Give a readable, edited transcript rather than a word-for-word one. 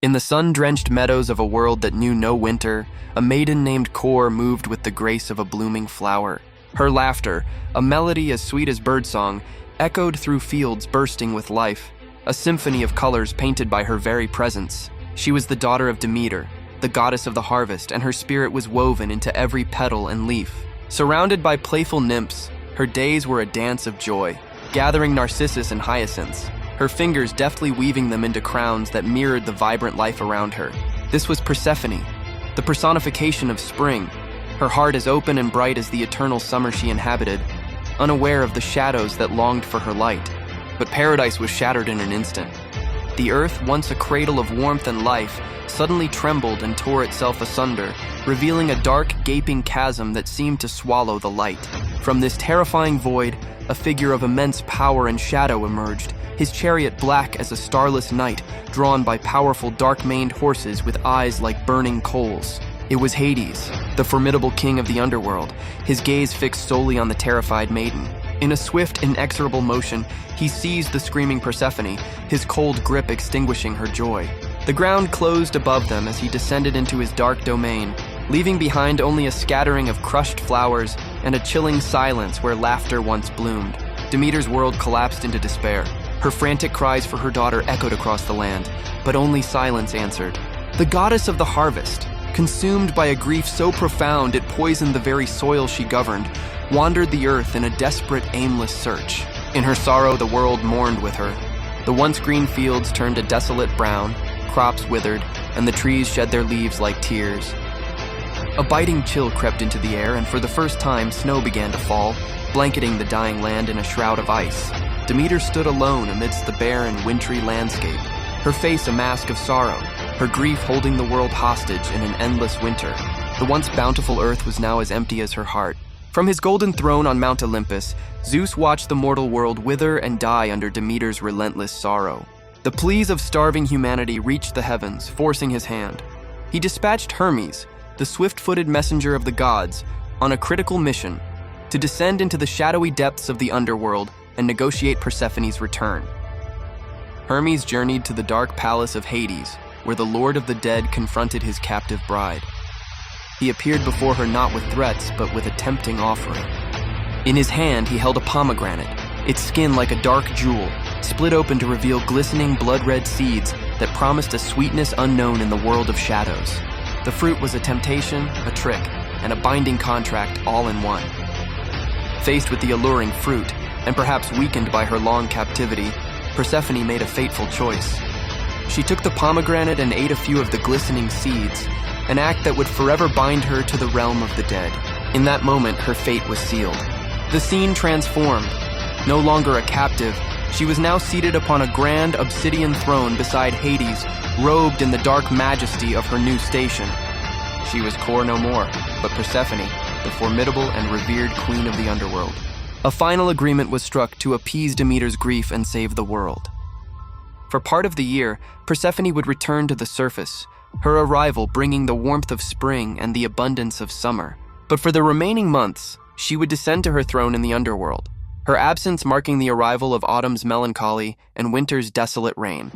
In the sun-drenched meadows of a world that knew no winter, a maiden named Kor moved with the grace of a blooming flower. Her laughter, a melody as sweet as birdsong, echoed through fields bursting with life, a symphony of colors painted by her very presence. She was the daughter of Demeter, the goddess of the harvest, and her spirit was woven into every petal and leaf. Surrounded by playful nymphs, her days were a dance of joy, gathering narcissus and hyacinths, her fingers deftly weaving them into crowns that mirrored the vibrant life around her. This was Persephone, the personification of spring, her heart as open and bright as the eternal summer she inhabited, unaware of the shadows that longed for her light. But paradise was shattered in an instant. The earth, once a cradle of warmth and life, suddenly trembled and tore itself asunder, revealing a dark, gaping chasm that seemed to swallow the light. From this terrifying void, a figure of immense power and shadow emerged, his chariot black as a starless night, drawn by powerful dark-maned horses with eyes like burning coals. It was Hades, the formidable king of the Underworld, his gaze fixed solely on the terrified maiden. In a swift, inexorable motion, he seized the screaming Persephone, his cold grip extinguishing her joy. The ground closed above them as he descended into his dark domain, leaving behind only a scattering of crushed flowers and a chilling silence where laughter once bloomed. Demeter's world collapsed into despair. Her frantic cries for her daughter echoed across the land, but only silence answered. The goddess of the harvest, consumed by a grief so profound it poisoned the very soil she governed, wandered the earth in a desperate, aimless search. In her sorrow, the world mourned with her. The once green fields turned a desolate brown, crops withered, and the trees shed their leaves like tears. A biting chill crept into the air, and for the first time, snow began to fall, blanketing the dying land in a shroud of ice. Demeter stood alone amidst the barren, wintry landscape, her face a mask of sorrow, her grief holding the world hostage in an endless winter. The once bountiful earth was now as empty as her heart. From his golden throne on Mount Olympus, Zeus watched the mortal world wither and die under Demeter's relentless sorrow. The pleas of starving humanity reached the heavens, forcing his hand. He dispatched Hermes, the swift-footed messenger of the gods, on a critical mission to descend into the shadowy depths of the underworld and negotiate Persephone's return. Hermes journeyed to the dark palace of Hades, where the Lord of the Dead confronted his captive bride. He appeared before her not with threats, but with a tempting offering. In his hand, he held a pomegranate, its skin like a dark jewel, split open to reveal glistening blood-red seeds that promised a sweetness unknown in the world of shadows. The fruit was a temptation, a trick, and a binding contract all in one. Faced with the alluring fruit, and perhaps weakened by her long captivity, Persephone made a fateful choice. She took the pomegranate and ate a few of the glistening seeds, an act that would forever bind her to the realm of the dead. In that moment, her fate was sealed. The scene transformed. No longer a captive, she was now seated upon a grand obsidian throne beside Hades, robed in the dark majesty of her new station. She was Kor no more, but Persephone, the formidable and revered queen of the underworld. A final agreement was struck to appease Demeter's grief and save the world. For part of the year, Persephone would return to the surface, her arrival bringing the warmth of spring and the abundance of summer. But for the remaining months, she would descend to her throne in the underworld, her absence marking the arrival of autumn's melancholy and winter's desolate reign.